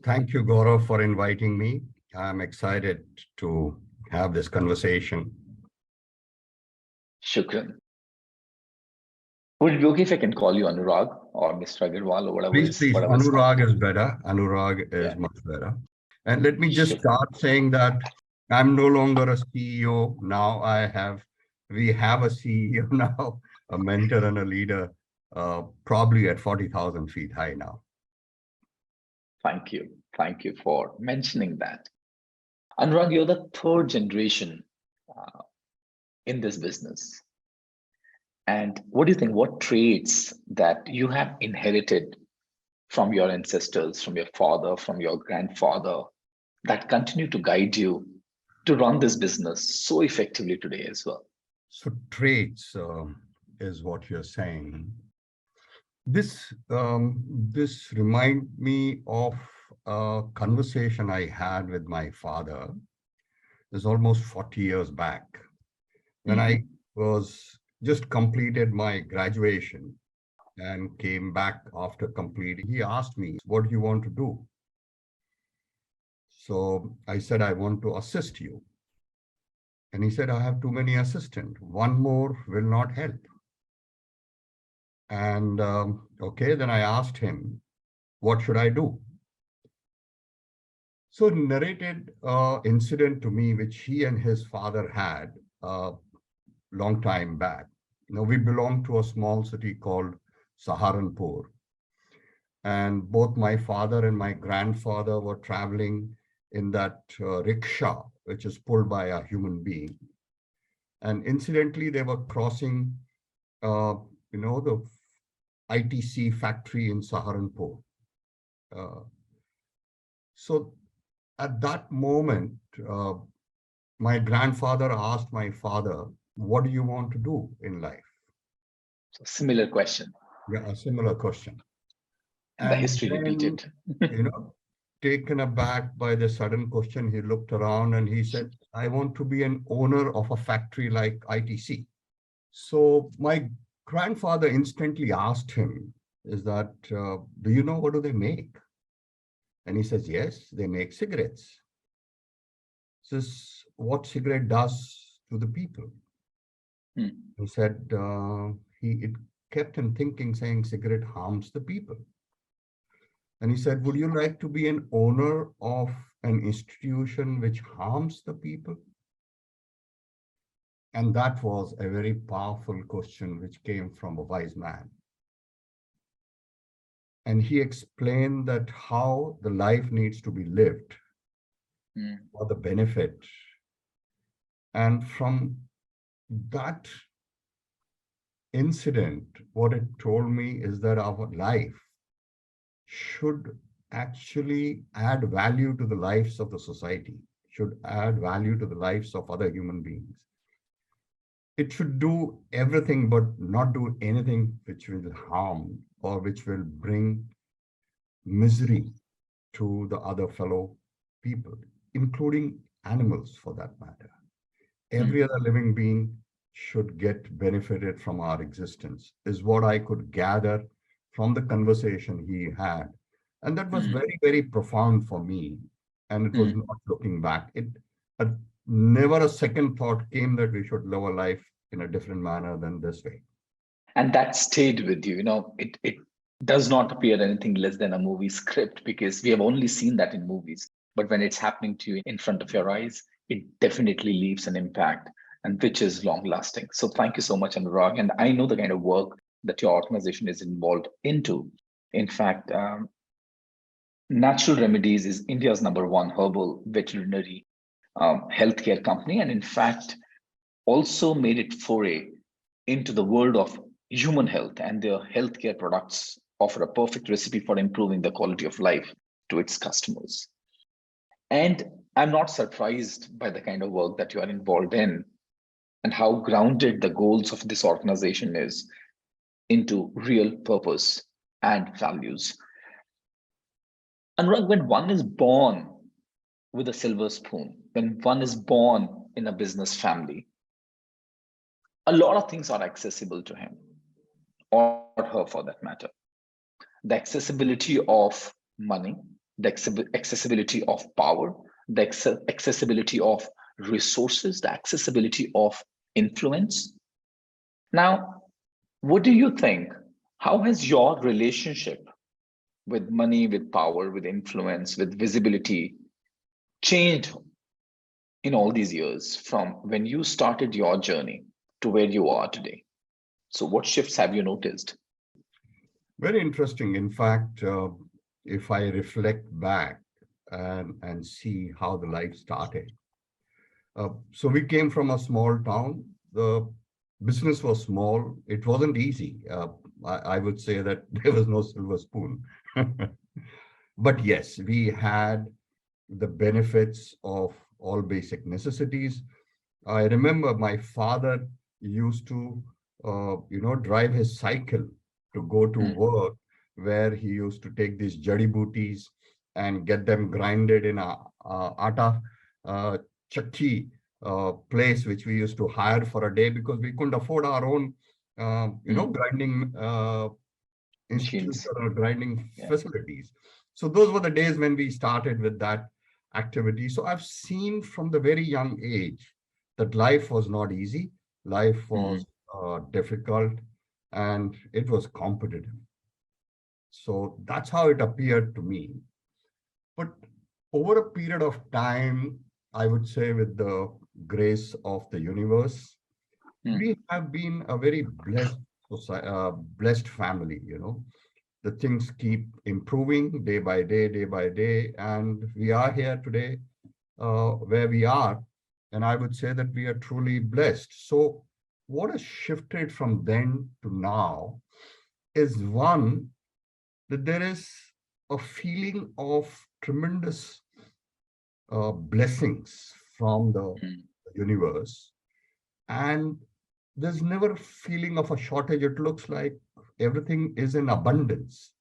Thank you, Gaurav, for inviting me. I'm excited to have this conversation. Shukran. Would it be okay if I can call you Anurag or Mr. Agarwal or Please, whatever is Anurag comfortable? is better. Anurag is Yeah, much better. And let me just Shukran. start saying that I'm no longer a CEO. Now we have a CEO now, a mentor and a leader, probably at 40,000 feet high now. Thank you. Thank you for mentioning that. Anurag, you're the third generation uh, in this business. And what do you think? What traits that you have inherited from your ancestors, from your father, from your grandfather, that continue to guide you to run this business so effectively today as well? So traits is what you're saying. This remind me of a conversation I had with my father. It's almost 40 years back when I was just completed my graduation and came back after completing. He asked me, "What do you want to do?" So I said, "I want to assist you." And he said, "I have too many assistants. One more will not help." And okay, then I asked him, "What should I do?" So narrated incident to me, which he and his father had a long time back. We belong to a small city called Saharanpur. And both my father and my grandfather were traveling in that rickshaw, which is pulled by a human being. And incidentally, they were crossing, the ITC factory in Saharanpur. So at that moment, my grandfather asked my father, "What do you want to do in life?" So similar question. Yeah, a similar question. And the And history then, repeated. taken aback by the sudden question, he looked around and he said, "I want to be an owner of a factory like ITC." So my grandfather instantly asked him, "Is that, do you know what do they make?" And he says, "Yes, they make cigarettes." Says, "What cigarette does to the people?" He said, it kept him thinking, saying cigarette harms the people. And he said, "Would you like to be an owner of an institution which harms the people?" And that was a very powerful question which came from a wise man. And he explained that how the life needs to be lived for the benefit. And from that incident, what it told me is that our life should actually add value to the lives of the society, should add value to the lives of other human beings. It should do everything but not do anything which will harm or which will bring misery to the other fellow people, including animals for that matter. Every other living being should get benefited from our existence, is what I could gather from the conversation he had. And that was very, very profound for me. And it was not looking back. Never a second thought came that we should live a life in a different manner than this way. And that stayed with you. It does not appear anything less than a movie script because we have only seen that in movies. But when it's happening to you in front of your eyes, it definitely leaves an impact and which is long lasting. So thank you so much, Anurag. And I know the kind of work that your organization is involved into. In fact, Natural Remedies is India's #1 herbal veterinary healthcare company. And in fact, also made it foray into the world of human health, and their healthcare products offer a perfect recipe for improving the quality of life to its customers. And I'm not surprised by the kind of work that you are involved in and how grounded the goals of this organization is into real purpose and values. Anurag, when one is born with a silver spoon, when one is born in a business family, a lot of things are accessible to him or her for that matter. The accessibility of money, the accessibility of power, the accessibility of resources, the accessibility of influence. Now, what do you think? How has your relationship with money, with power, with influence, with visibility changed in all these years from when you started your journey to where you are today? So, what shifts have you noticed? Very interesting. In fact, if I reflect back and see how the life started. So we came from a small town. The business was small. It wasn't easy. I would say that there was no silver spoon. But yes, we had the benefits of all basic necessities. I remember my father used to, drive his cycle to go to Mm, work, where he used to take these jadi booties and get them grinded in a atta uh, chakki place, which we used to hire for a day because we couldn't afford our own, mm. grinding Machines. institutional grinding Yeah. facilities. So those were the days when we started with that activity. So I've seen from the very young age that life was not easy, life Mm, was difficult, and it was competitive. So that's how it appeared to me. But over a period of time, I would say with the grace of the universe, mm, we have been a very blessed family, the things keep improving day by day, and we are here today where we are. And I would say that we are truly blessed. So, what has shifted from then to now is one, that there is a feeling of tremendous blessings from the mm, universe. And there's never a feeling of a shortage. It looks like everything is in abundance.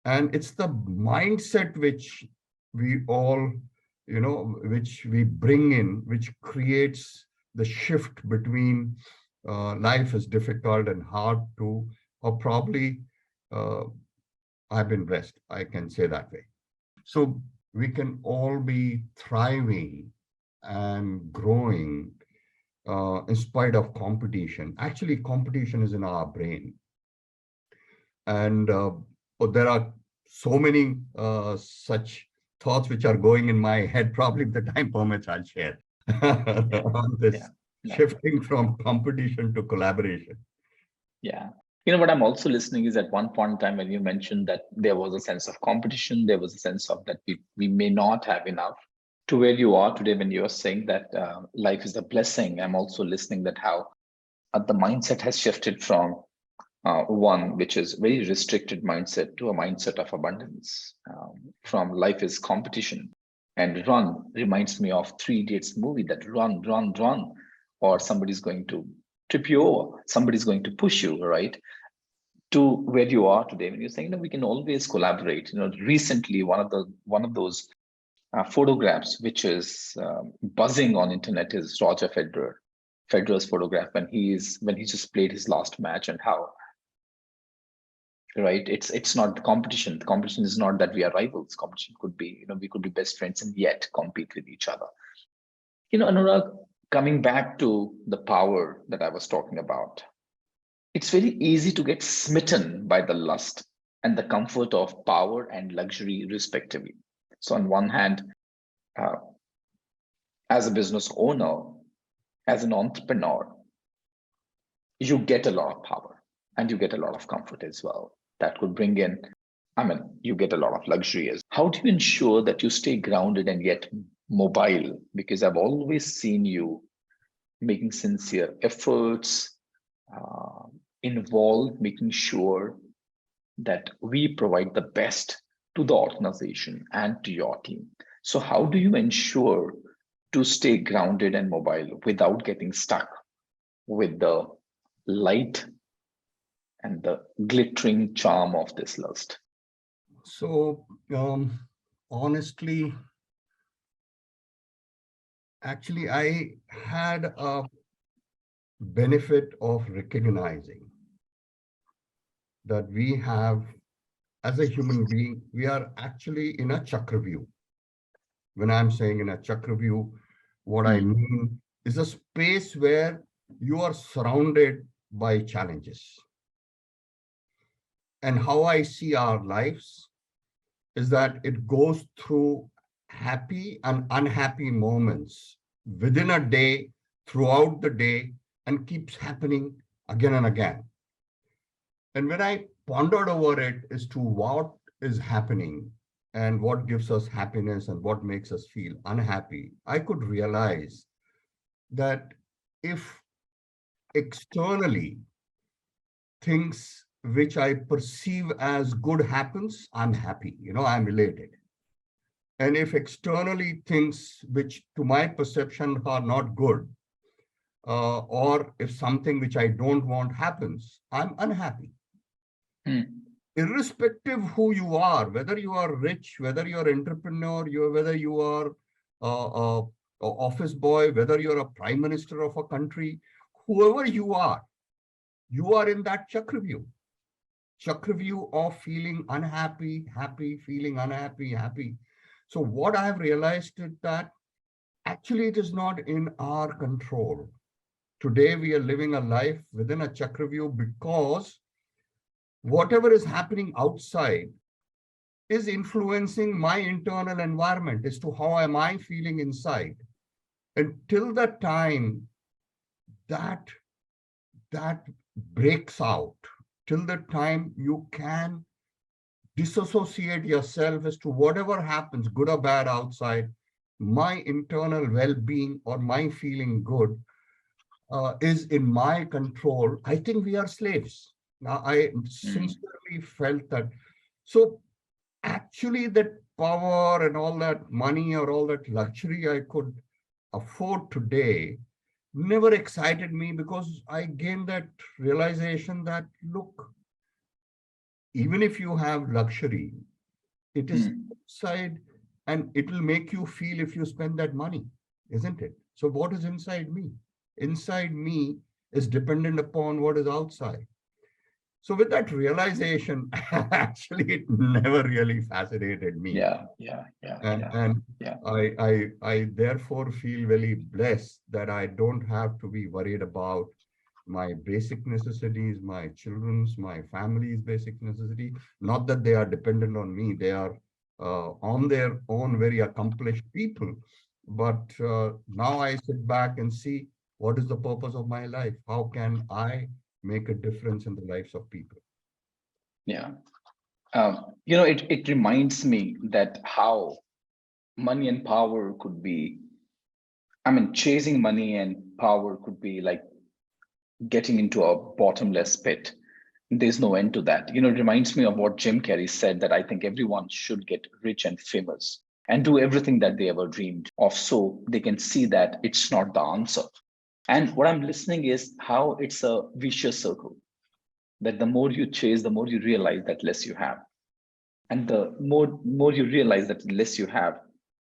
And it's the mindset which we all, which we bring in, which creates the shift between life is difficult and hard to, or probably uh, I've been blessed, I can say that way. So we can all be thriving and growing in spite of competition. Actually, competition is in our brain. And there are so many such thoughts which are going in my head. Probably if the time permits, I'll share yeah. on Yeah. this No. shifting from competition to collaboration. Yeah. You know what I'm also listening is at one point in time when you mentioned that there was a sense of competition, there was a sense of that we may not have enough to where you are today when you're saying that life is a blessing. I'm also listening that how the mindset has shifted from one which is very restricted mindset to a mindset of abundance. From life is competition and run reminds me of Three Idiots movie that run, or somebody's going to trip you over, somebody's going to push you, right? To where you are today when you're saying that we can always collaborate. Recently one of those photographs which is buzzing on internet is Roger Federer's photograph when he just played his last match, and how, right, it's not the competition. The competition is not that we are rivals. Competition could be, we could be best friends and yet compete with each other. Anurag, coming back to the power that I was talking about, it's very easy to get smitten by the lust and the comfort of power and luxury, respectively. So, on one hand, uh, as a business owner, as an entrepreneur, you get a lot of power and you get a lot of comfort as well. That could bring in, I mean, you get a lot of luxury as well. How do you ensure that you stay grounded and yet mobile? Because I've always seen you making sincere efforts, uh, involved, making sure that we provide the best to the organization and to your team. So, how do you ensure to stay grounded and mobile without getting stuck with the light and the glittering charm of this lust? So, honestly, actually, I had a benefit of recognizing that we have as a human being, we are actually in a chakravyu. When I'm saying in a chakravyu, what I Hmm. mean is a space where you are surrounded by challenges. And how I see our lives is that it goes through happy and unhappy moments within a day, throughout the day, and keeps happening again and again. And when I pondered over it as to what is happening and what gives us happiness and what makes us feel unhappy, I could realize that if externally things which I perceive as good happens, I'm happy, I'm elated. And if externally things which to my perception are not good, or if something which I don't want happens, I'm unhappy. Hmm. Irrespective who you are, whether you are rich, whether you're entrepreneur, whether you are a office boy, whether you're a prime minister of a country, whoever you are in that chakravyu of feeling unhappy, happy, feeling unhappy, happy. So what I have realized is that actually it is not in our control. Today we are living a life within a chakravyu because whatever is happening outside is influencing my internal environment as to how am I feeling inside. Until the time that that breaks out, till the time you can disassociate yourself as to whatever happens, good or bad outside, my internal well-being or my feeling good is in my control, I think we are slaves. Now, I Hmm. sincerely felt that. So actually that power and all that money or all that luxury I could afford today never excited me because I gained that realization that, look, even if you have luxury, it is Hmm. outside and it will make you feel if you spend that money, isn't it? So what is inside me? Inside me is dependent upon what is outside. So with that realization, actually, it never really fascinated me. Yeah, yeah, yeah, And yeah, and yeah. I therefore feel very blessed that I don't have to be worried about my basic necessities, my children's, my family's basic necessity. Not that they are dependent on me; they are on their own, very accomplished people. But now I sit back and see what is the purpose of my life. How can I make a difference in the lives of people? Yeah. It reminds me that how money and power could be, I mean, chasing money and power could be like getting into a bottomless pit. There's no end to that. It reminds me of what Jim Carrey said, that I think everyone should get rich and famous and do everything that they ever dreamed of so they can see that it's not the answer. And what I'm listening is how it's a vicious circle, that the more you chase, the more you realize that less you have. And the more you realize that less you have,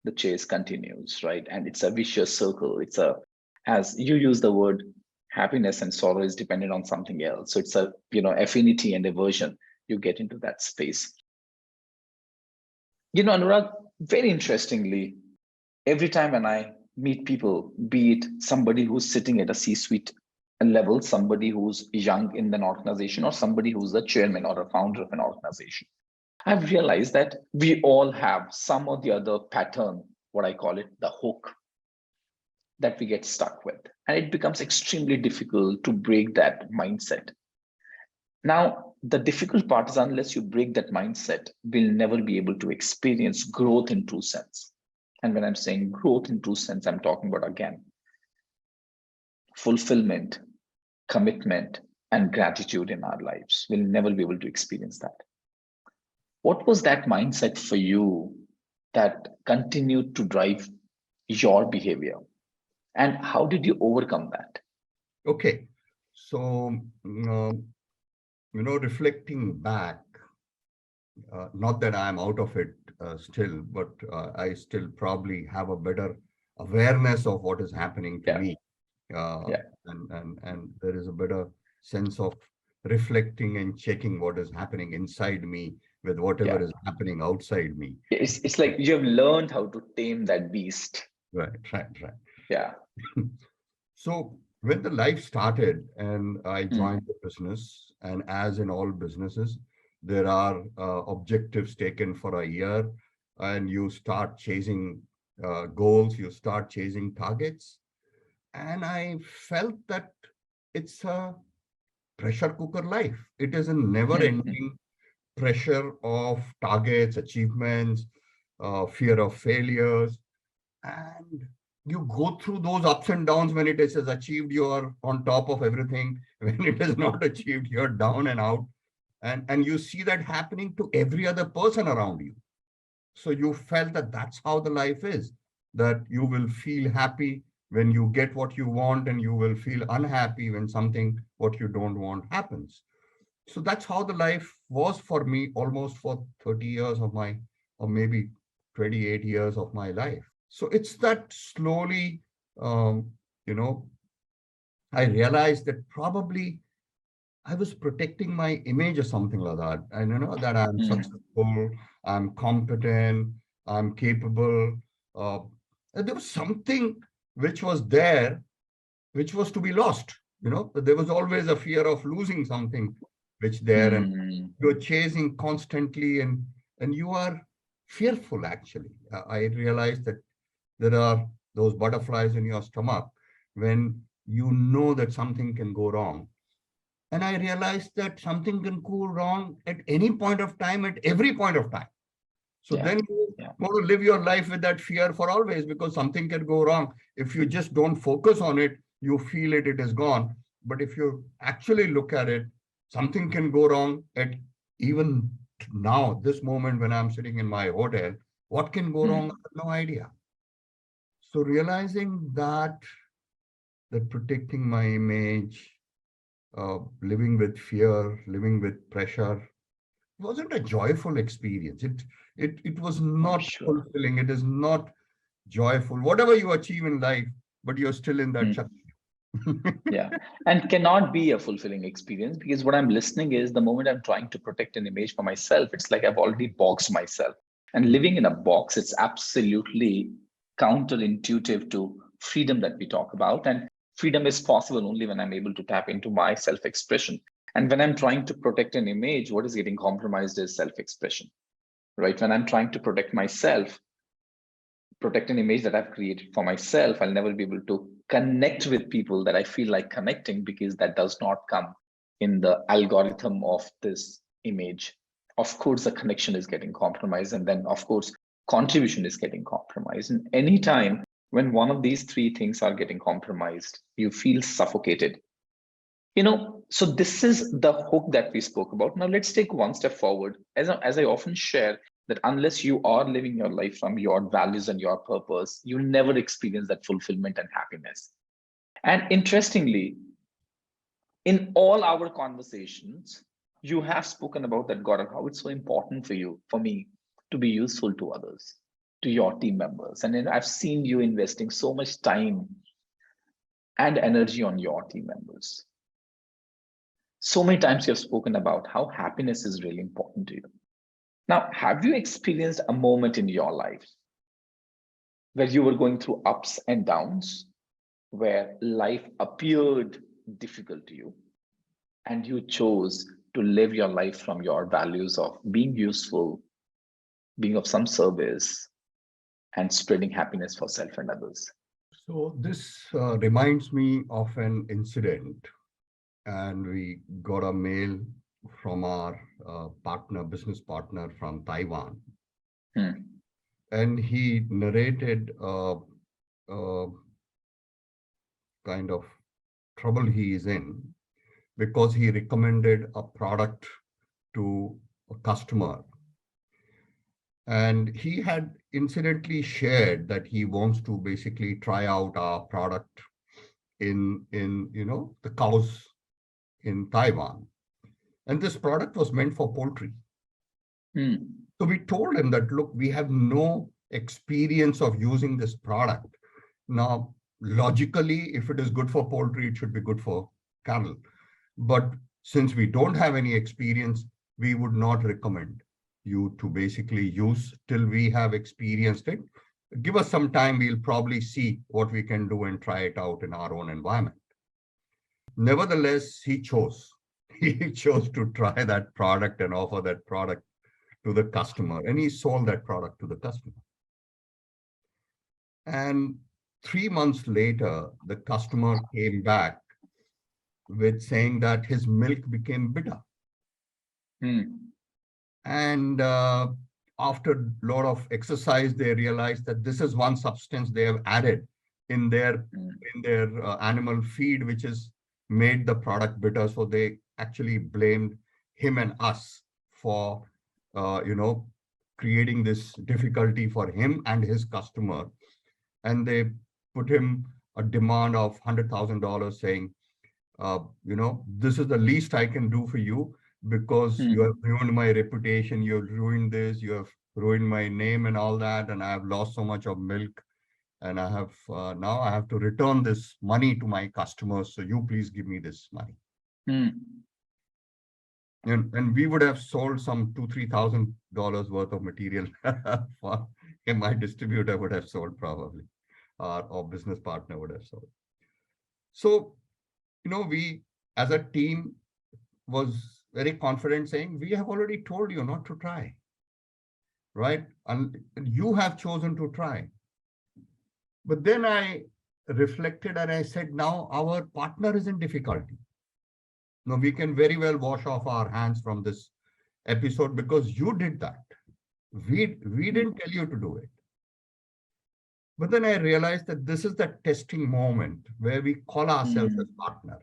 the chase continues, right? And it's a vicious circle. It's a, as you use the word, happiness and sorrow is dependent on something else. So it's a, affinity and aversion. You get into that space. Anurag, very interestingly, every time when I meet people, be it somebody who's sitting at a C-suite level, somebody who's young in an organization, or somebody who's a chairman or a founder of an organization, I've realized that we all have some or the other pattern, what I call it, the hook, that we get stuck with. And it becomes extremely difficult to break that mindset. Now, the difficult part is unless you break that mindset, we'll never be able to experience growth in true sense. And when I'm saying growth in true sense, I'm talking about, again, fulfillment, commitment, and gratitude in our lives. We'll never be able to experience that. What was that mindset for you that continued to drive your behavior? And how did you overcome that? Okay, so reflecting back, not that I'm out of it still, but I still probably have a better awareness of what is happening to Yeah, me, uh, yeah. and there is a better sense of reflecting and checking what is happening inside me with whatever Yeah. is happening outside me. It's like you have learned how to tame that beast. Right, right, right. Yeah. So when the life started and I Hmm. joined the business, and as in all businesses, there are objectives taken for a year, and you start chasing goals, you start chasing targets. And I felt that it's a pressure cooker life. It is a never Hmm. Hmm. ending pressure of targets, achievements, fear of failures. And you go through those ups and downs. When it is achieved, you're on top of everything. When it is not achieved, you're down and out. And you see that happening to every other person around you. So you felt that that's how the life is, that you will feel happy when you get what you want, and you will feel unhappy when something what you don't want happens. So that's how the life was for me almost for 30 years of my, or maybe 28 years of my life. So it's that slowly, um, you know, I realized that probably I was protecting my image or something like that. And that I'm Hmm. successful, I'm competent, I'm capable. Uh, and there was something which was there, which was to be lost. There was always a fear of losing something which there, and Hmm. you're chasing constantly, and you are fearful actually. I realized that there are those butterflies in your stomach when you know that something can go wrong. And I realized that something can go wrong at any point of time, at every point of time. So Yeah. then you Yeah. want to live your life with that fear for always, because something can go wrong. If you just don't focus on it, you feel it, it is gone. But if you actually look at it, something can go wrong at even now, this moment when I'm sitting in my hotel. What can go wrong? I Hmm. have no idea. So realizing that protecting my image, living with fear, living with pressure, wasn't a joyful experience. It was I'm not sure. fulfilling. It is not joyful. Whatever you achieve in life, but you're still in that chuck. Hmm. Yeah. And cannot be a fulfilling experience because what I'm listening is the moment I'm trying to protect an image for myself, it's like I've already boxed myself. And living in a box, it's absolutely counterintuitive to freedom that we talk about. And freedom is possible only when I'm able to tap into my self expression. And when I'm trying to protect an image, what is getting compromised is self expression, right? When I'm trying to protect myself, protect an image that I've created for myself, I'll never be able to connect with people that I feel like connecting because that does not come in the algorithm of this image. Of course, the connection is getting compromised, and then, of course, contribution is getting compromised. And anytime when one of these three things are getting compromised, you feel suffocated. So this is the hook that we spoke about. Now let's take one step forward. As I often share, that unless you are living your life from your values and your purpose, you'll never experience that fulfillment and happiness. And interestingly, in all our conversations, you have spoken about that, Gaurav, how it's so important for you, for me, to be useful to others, to your team members. And I've seen you investing so much time and energy on your team members. So many times you have spoken about how happiness is really important to you. Now, have you experienced a moment in your life where you were going through ups and downs, where life appeared difficult to you, and you chose to live your life from your values of being useful, being of some service, and spreading happiness for self and others? So this reminds me of an incident, and we got a mail from our business partner from Taiwan, Hmm. and he narrated a kind of trouble he is in because he recommended a product to a customer, and he had incidentally shared that he wants to basically try out our product in the cows in Taiwan, and this product was meant for poultry. Hmm. So we told him that, look, we have no experience of using this product. Now, logically, if it is good for poultry, it should be good for cattle. But since we don't have any experience, we would not recommend you to basically use till we have experienced it. Give us some time, we'll probably see what we can do and try it out in our own environment. Nevertheless, he chose. He chose to try that product and offer that product to the customer, and he sold that product to the customer. And 3 months later, the customer came back with saying that his milk became bitter. And after a lot of exercise, they realized that this is one substance they have added in their animal feed, which has made the product bitter. So they actually blamed him and us for creating this difficulty for him and his customer. And they put him a demand of $100,000, saying, this is the least I can do for you, because you have ruined my reputation, you have ruined this, you have ruined my name and all that, and I have lost so much of milk, and I have now I have to return this money to my customers, so you please give me this money. And we would have sold some $2,000-3,000 worth of material for him. My distributor would have sold, probably, or business partner would have sold. So, we as a team was very confident, saying, we have already told you not to try, right? And you have chosen to try. But then I reflected and I said, now our partner is in difficulty. Now we can very well wash off our hands from this episode, because you did that. We didn't tell you to do it. But then I realized that this is the testing moment where we call ourselves as partner.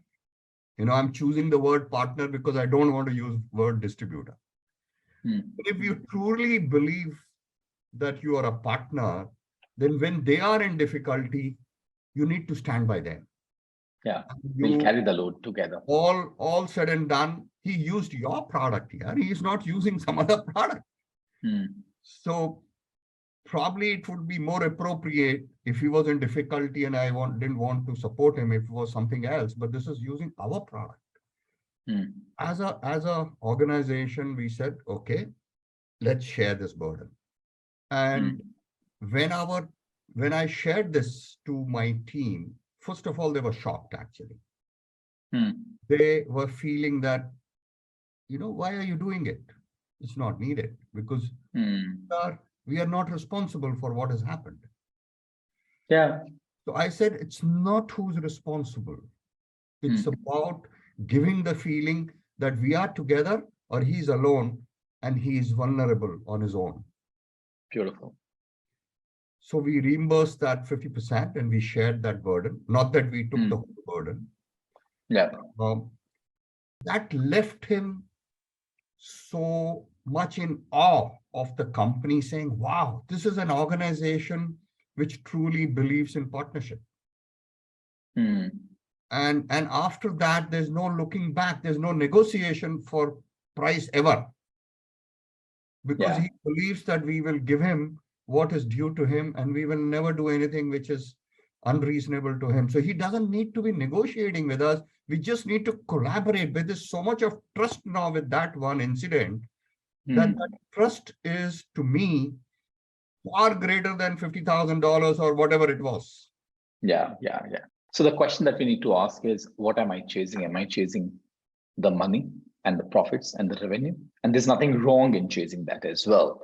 I'm choosing the word partner because I don't want to use word distributor. But if you truly believe that you are a partner, then when they are in difficulty, you need to stand by them. Yeah, we'll carry the load together. All said and done, he used your product here. He is not using some other product. So probably it would be more appropriate if he was in difficulty and I didn't want to support him if it was something else, but this is using our product. As a organization, we said, okay, let's share this burden. And when I shared this to my team, first of all, they were shocked, actually. They were feeling that, why are you doing it? It's not needed, because we are not responsible for what has happened. Yeah. So I said, it's not who's responsible. It's about giving the feeling that we are together, or he's alone and he is vulnerable on his own. Beautiful. So we reimbursed that 50% and we shared that burden. Not that we took the whole burden. Yeah. That left him so much in awe of the company, saying, wow, this is an organization which truly believes in partnership. And after that, there's no looking back. There's no negotiation for price ever. Because he believes that we will give him what is due to him, and we will never do anything which is unreasonable to him. So he doesn't need to be negotiating with us. We just need to collaborate. But there's so much of trust now with that one incident that trust is, to me, far greater than $50,000 or whatever it was. Yeah. So the question that we need to ask is, what am I chasing? Am I chasing the money and the profits and the revenue? And there's nothing wrong in chasing that as well.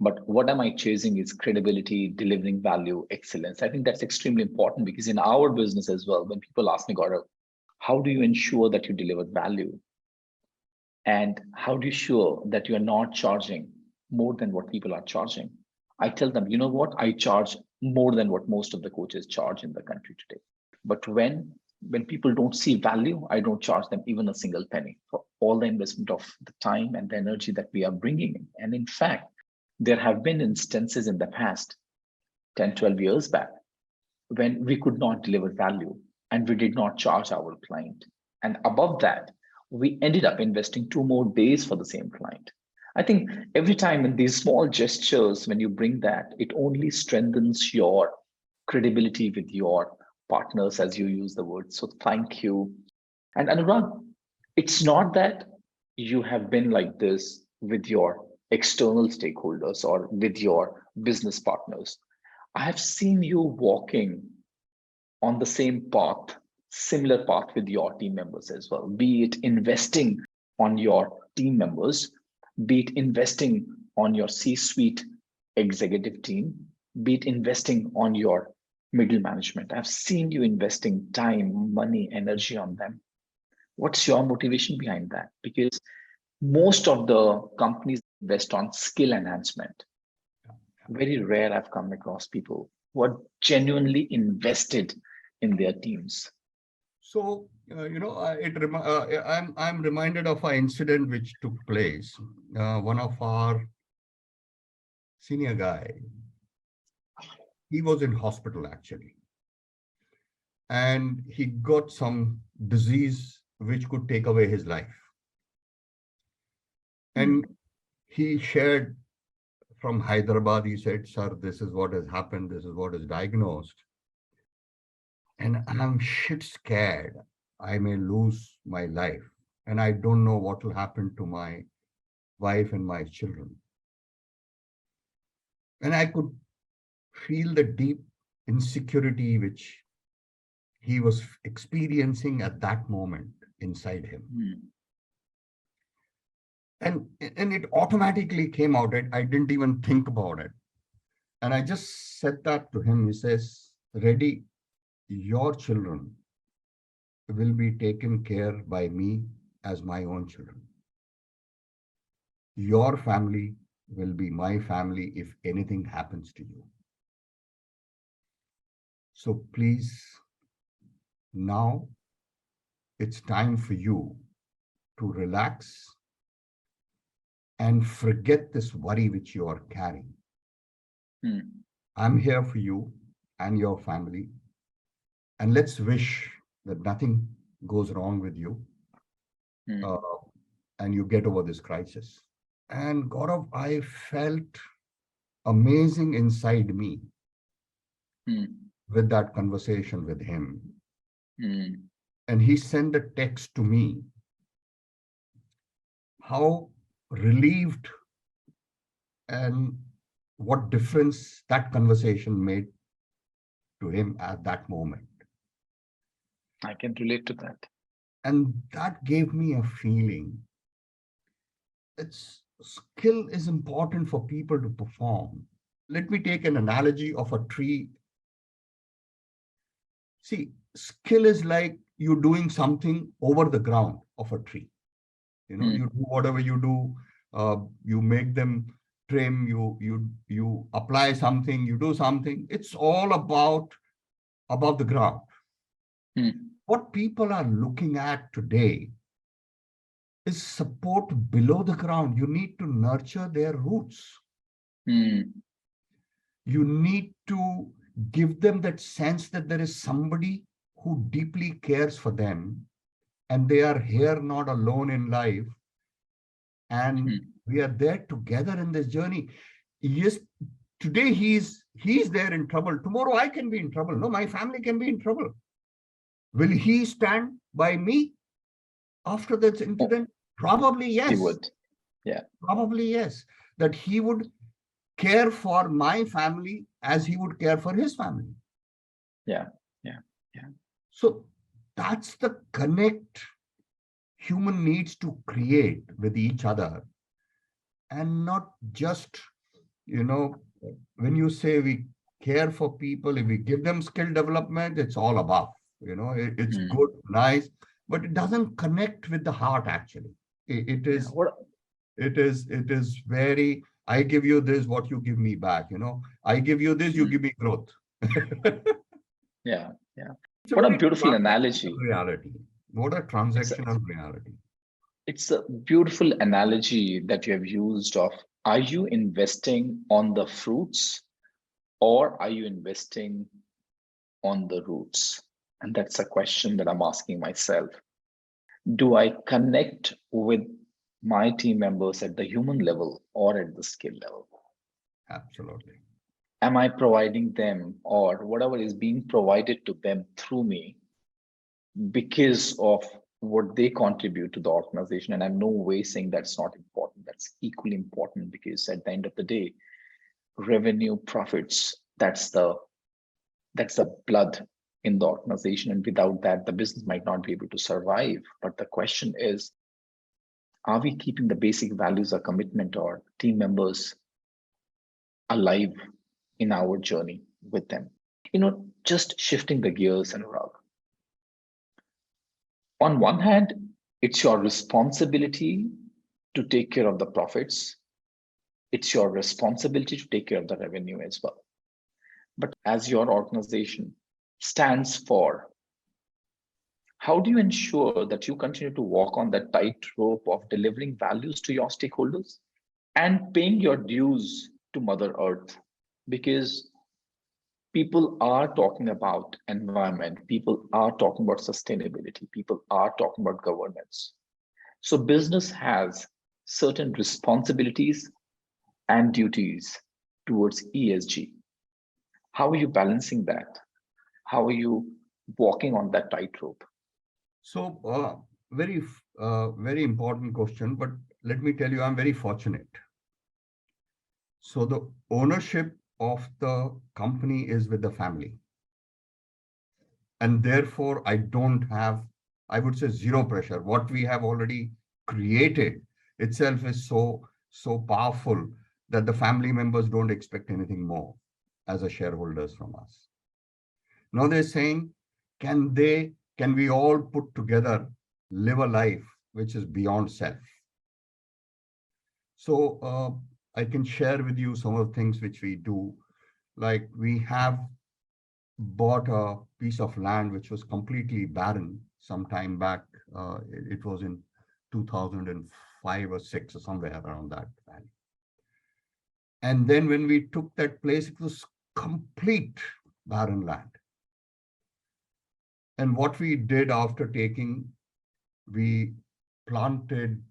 But what am I chasing is credibility, delivering value, excellence. I think that's extremely important, because in our business as well, when people ask me, Gaurav, how do you ensure that you deliver value? And how do you ensure that you are not charging more than what people are charging? I tell them, you know what? I charge more than what most of the coaches charge in the country today. But when people don't see value, I don't charge them even a single penny for all the investment of the time and the energy that we are bringing in. And in fact, there have been instances in the past, 10, 12 years back, when we could not deliver value and we did not charge our client. And above that, we ended up investing 2 more days for the same client. I think every time in these small gestures, when you bring that, it only strengthens your credibility with your partners, as you use the word. So thank you. And Anurag, It's not that you have been like this with your external stakeholders or with your business partners. I have seen you walking on the same path, similar path with your team members as well, be it investing on your team members, be it investing on your C suite executive team, be it investing on your middle management. I've seen you investing time, money, energy on them. What's your motivation behind that? Because most of the companies invest on skill enhancement. Very rare I've come across people who are genuinely invested in their teams. So, I'm reminded of an incident which took place. One of our senior guy, he was in hospital actually, and he got some disease which could take away his life. And he shared from Hyderabad, he said, "Sir, this is what has happened. This is what is diagnosed. And I'm shit scared. I may lose my life. And I don't know what will happen to my wife and my children." And I could feel the deep insecurity which he was experiencing at that moment inside him. And it automatically came out. I didn't even think about it. And I just said that to him. He says, "Reddy, your children will be taken care by me as my own children. Your family will be my family if anything happens to you. So please, now it's time for you to relax and forget this worry which you are carrying. I'm here for you and your family. And let's wish that nothing goes wrong with you and you get over this crisis." And Gaurav, I felt amazing inside me with that conversation with him. And he sent a text to me, how relieved and what difference that conversation made to him at that moment. I can relate to that. And that gave me a feeling. Skill is important for people to perform. Let me take an analogy of a tree. See, skill is like you doing something over the ground of a tree. You do whatever you do, you make them trim, you apply something, you do something. It's all about above the ground. What people are looking at today is support below the ground. You need to nurture their roots. You need to give them that sense that there is somebody who deeply cares for them and they are here not alone in life. And we are there together in this journey. Yes, today he's there in trouble. Tomorrow I can be in trouble. No, my family can be in trouble. Will he stand by me after this incident? Probably yes. He would. Yeah. Probably yes. That he would care for my family as he would care for his family. Yeah. So that's the connect human needs to create with each other. And not just, when you say we care for people, if we give them skill development, it's all above. It's good, nice, but it doesn't connect with the heart actually. It is very, I give you this, what you give me back, I give you this, you give me growth. Yeah. What a beautiful analogy. Reality. What a transactional reality. It's a beautiful analogy that you have used of, are you investing on the fruits or are you investing on the roots? And that's a question that I'm asking myself. Do I connect with my team members at the human level or at the skill level? Absolutely. Am I providing them or whatever is being provided to them through me because of what they contribute to the organization. And I'm no way saying that's not important. That's equally important, because at the end of the day, revenue, profits, that's the blood in the organization. And without that, the business might not be able to survive. But the question is, are we keeping the basic values or commitment or team members alive in our journey with them? Just shifting the gears, Anurag. On one hand, it's your responsibility to take care of the profits. It's your responsibility to take care of the revenue as well. But as your organization stands for, how do you ensure that you continue to walk on that tightrope of delivering values to your stakeholders and paying your dues to Mother Earth? Because people are talking about environment, people are talking about sustainability, people are talking about governance. So business has certain responsibilities and duties towards ESG. How are you balancing that? How are you walking on that tightrope? So, very important question, but let me tell you, I'm very fortunate. So the ownership of the company is with the family. And therefore, I don't have, I would say, zero pressure. What we have already created itself is so powerful that the family members don't expect anything more as a shareholders from us. Now they're saying, can we all put together, live a life which is beyond self? So I can share with you some of the things which we do. Like, we have bought a piece of land which was completely barren some time back. It was in 2005 or 6 or somewhere around that value. And then when we took that place, it was complete barren land. And what we did after taking, we planted,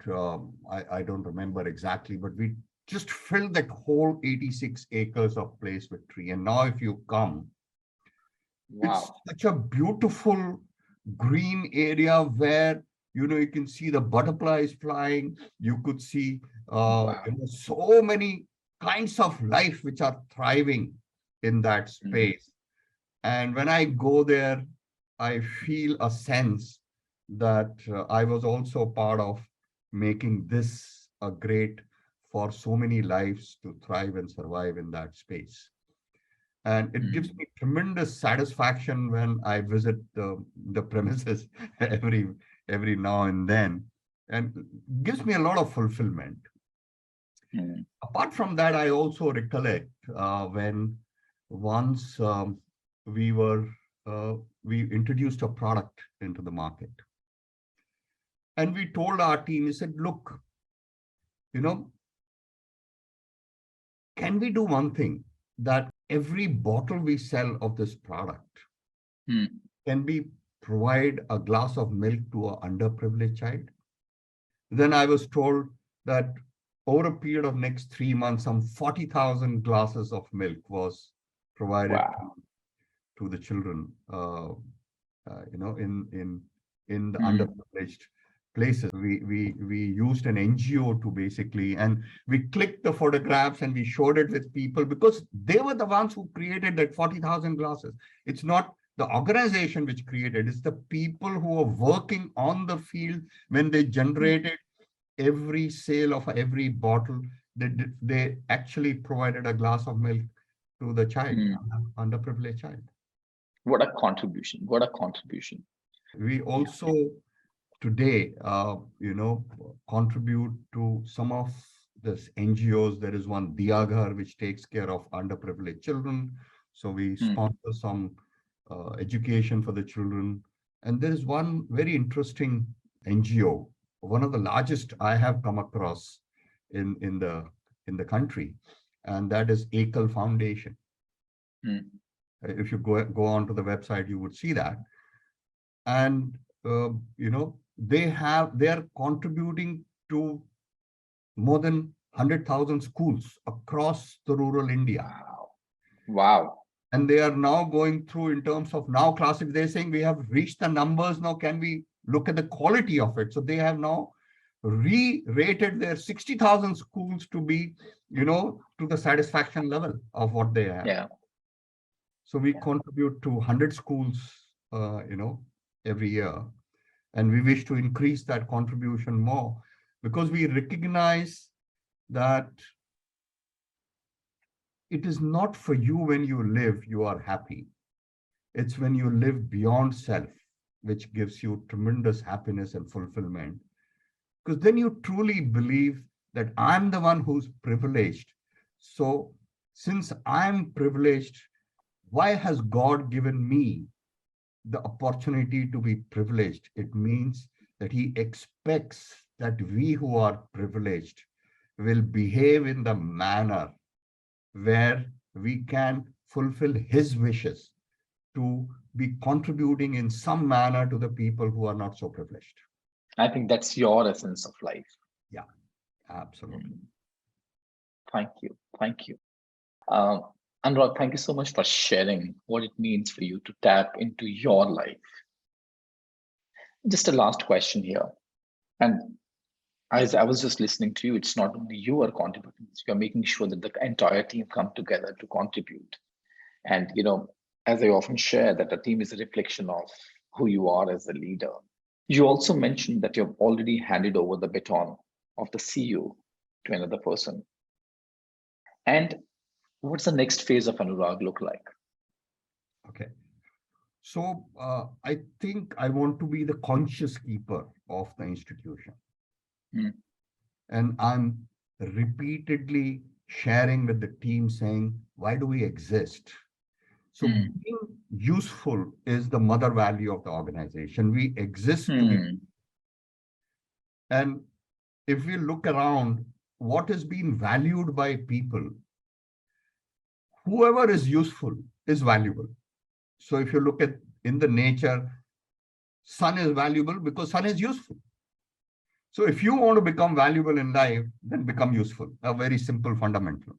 I don't remember exactly, but we just filled that whole 86 acres of place with tree. And now if you come, it's Wow. such a beautiful green area where, you can see the butterflies flying. You could see Wow. so many kinds of life which are thriving in that space. And when I go there, I feel a sense that I was also part of making this a great for so many lives to thrive and survive in that space. And it gives me tremendous satisfaction when I visit the premises every now and then, and gives me a lot of fulfillment. Apart from that, I also recollect when once we introduced a product into the market. And we told our team, we said, look, can we do one thing, that every bottle we sell of this product can we provide a glass of milk to an underprivileged child? Then I was told that over a period of next 3 months, some 40,000 glasses of milk was provided to the children, in the underprivileged places. We used an NGO to basically, and we clicked the photographs and we showed it with people, because they were the ones who created that 40,000 glasses. It's not the organization which created, it's the people who are working on the field. When they generated every sale of every bottle, they actually provided a glass of milk to the child, underprivileged child. What a contribution. What a contribution. We also today, contribute to some of this NGOs. There is one Diaghar which takes care of underprivileged children. So we sponsor some education for the children. And there is one very interesting NGO, one of the largest I have come across in the country, and that is Ekal Foundation. If you go onto the website, you would see that. And they are contributing to more than 100,000 schools across the rural India. Wow. And they are now going through in terms of now classic. They're saying we have reached the numbers. Now can we look at the quality of it. So they have now re-rated their 60,000 schools to be, to the satisfaction level of what they have. Yeah. So we contribute to 100 schools, every year. And we wish to increase that contribution more because we recognize that it is not for you when you live, you are happy. It's when you live beyond self, which gives you tremendous happiness and fulfillment. Because then you truly believe that I'm the one who's privileged. So since I'm privileged, why has God given me the opportunity to be privileged? It means that he expects that we who are privileged will behave in the manner where we can fulfill his wishes to be contributing in some manner to the people who are not so privileged. I think that's your essence of life. Yeah, absolutely. Mm. Thank you. Thank you. Um, Anurag, thank you so much for sharing what it means for you to tap into your life. Just a last question here. And as I was just listening to you, it's not only you are contributing, you're making sure that the entire team come together to contribute. And, as I often share, that a team is a reflection of who you are as a leader. You also mentioned that you've already handed over the baton of the CEO to another person. And what's the next phase of Anurag look like? Okay. So I think I want to be the conscious keeper of the institution. Mm, And I'm repeatedly sharing with the team saying, why do we exist? So mm, being useful is the mother value of the organization. We exist to be, mm, and if we look around, what is being valued by people, whoever is useful is valuable. So if you look at in the nature, sun is valuable because sun is useful. So if you want to become valuable in life, then become useful. A very simple fundamental.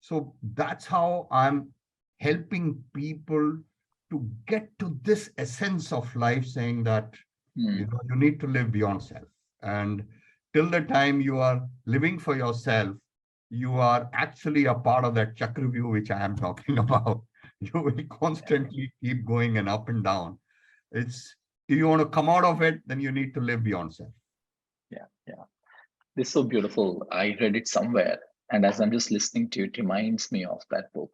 So that's how I'm helping people to get to this essence of life, saying that mm. you need to live beyond self. And till the time you are living for yourself, you are actually a part of that chakravyuh which I am talking about. You will constantly keep going and up and down. It's if you want to come out of it, then you need to live beyond self. Yeah, yeah. This is so beautiful. I read it somewhere. And as I'm just listening to it, reminds me of that book.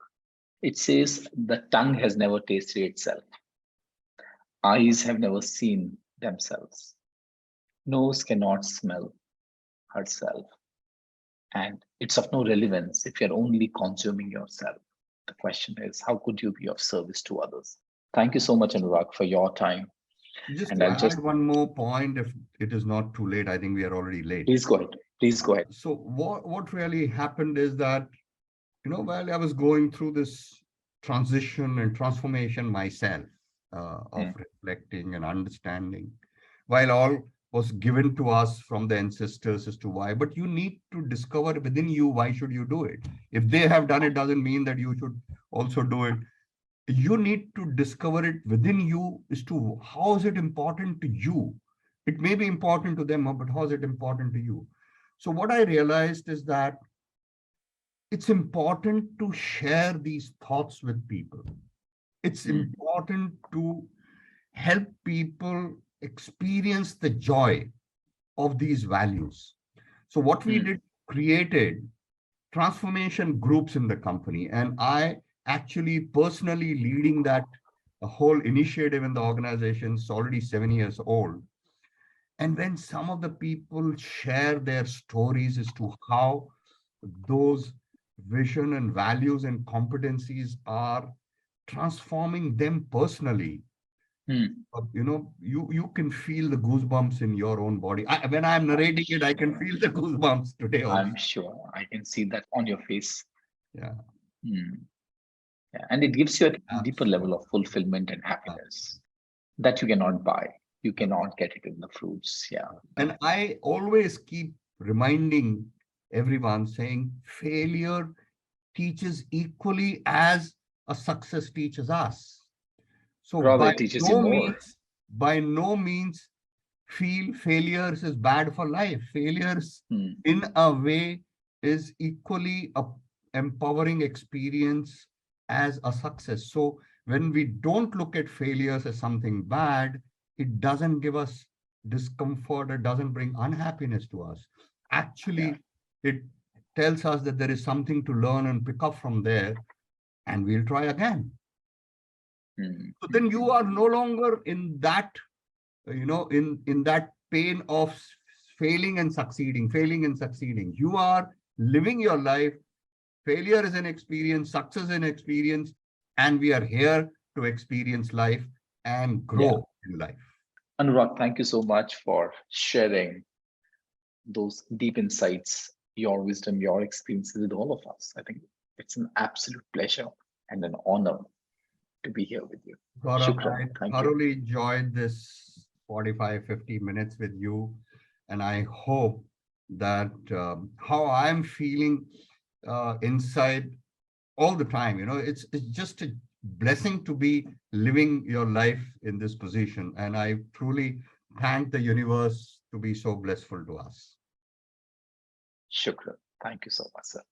It says, the tongue has never tasted itself, eyes have never seen themselves, nose cannot smell herself. And it's of no relevance if you're only consuming yourself. The question is, how could you be of service to others? Thank you so much, Anurag, for your time. Just And to I'll just, add one more point, if it is not too late, I think we are already late. please go ahead. Please go ahead. So what really happened is that, while I was going through this transition and transformation myself, of Mm, reflecting and understanding, while all was given to us from the ancestors as to why, but you need to discover within you why should you do it. If they have done it, doesn't mean that you should also do it. You need to discover it within you as to how is it important to you. It may be important to them, but how is it important to you? So what I realized is that it's important to share these thoughts with people. It's mm, important to help people experience the joy of these values. So what we mm, did, created transformation groups in the company, and I actually personally leading that whole initiative in the organization. It's already 7 years old. And when some of the people share their stories as to how those vision and values and competencies are transforming them personally, mm. you can feel the goosebumps in your own body. When I'm I'm narrating it, I can sure. feel the goosebumps today also. I'm sure. I can see that on your face. Yeah, Mm, yeah. And it gives you a deeper level absolutely. of fulfillment and Uh, happiness that you cannot buy. You uh, cannot get it in the fruits. Yeah. and I always keep reminding everyone, saying failure teaches equally as a success teaches us. So Rather, by it teaches you no more. means, by no means feel failures is bad for life. Failures, Hmm. in a way, is equally a empowering experience as a success. So when we don't look at failures as something bad, it doesn't give us discomfort, it doesn't bring unhappiness to us. Yeah. Actually, it tells us that there is something to learn and pick up from there, and we'll try again. Hmm. So Hmm. then you are no longer in that, in that pain of failing and succeeding. You are living your life. Failure is an experience, success is an experience, and we are here to experience life and Yeah. grow in life. Anurag, thank you so much for sharing those deep insights, your wisdom, your experiences with all of us. I think it's an absolute pleasure and an honor to be here with you. Gaurav, Shukran. I Thank you. thoroughly enjoyed this 45, 50 minutes with you. And I hope that how I'm feeling inside all the time, it's just a blessing to be living your life in this position. And I truly thank the universe to be so blissful to us. Shukran. Thank you so much, sir.